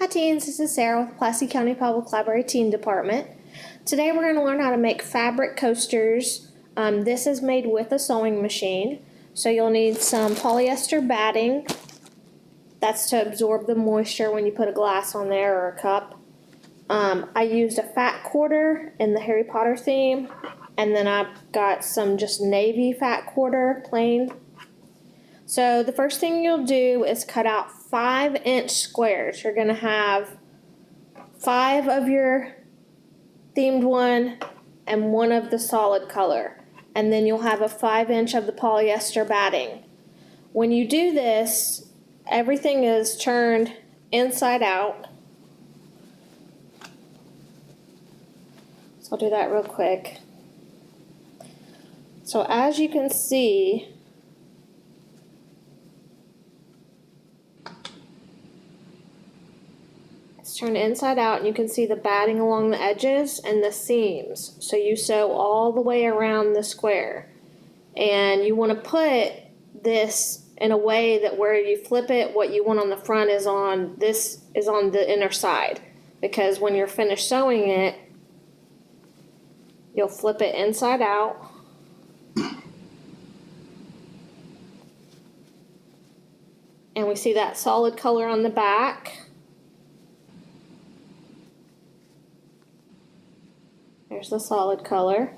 Hi teens, this is Sarah with Pulaski County Public Library Teen Department. Today we're going to learn how to make fabric coasters. This is made with a sewing machine. So you'll need some polyester batting. That's to absorb the moisture when you put a glass on there or a cup. I used a fat quarter in the Harry Potter theme. And then I've got some just navy fat quarter, plain. So the first thing you'll do is cut out 5-inch squares. You're going to have 5 of your themed one and 1 of the solid color. And then you'll have a 5-inch of the polyester batting. When you do this, everything is turned inside out. So I'll do that real quick. So as you can see, it's turned inside out, and you can see the batting along the edges and the seams. So you sew all the way around the square. And you want to put this in a way that where you flip it, what you want on the front is on the inner side. Because when you're finished sewing it, you'll flip it inside out. And we see that solid color on the back. There's the solid color.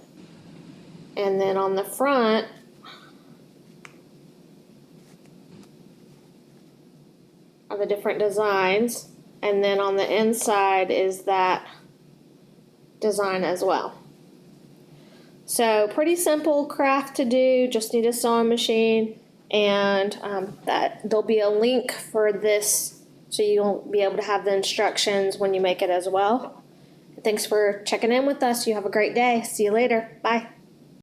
And then on the front, are the different designs. And then on the inside is that design as well. So pretty simple craft to do, just need a sewing machine, and there'll be a link for this so you'll be able to have the instructions when you make it as well. Thanks for checking in with us. You have a great day. See you later. Bye.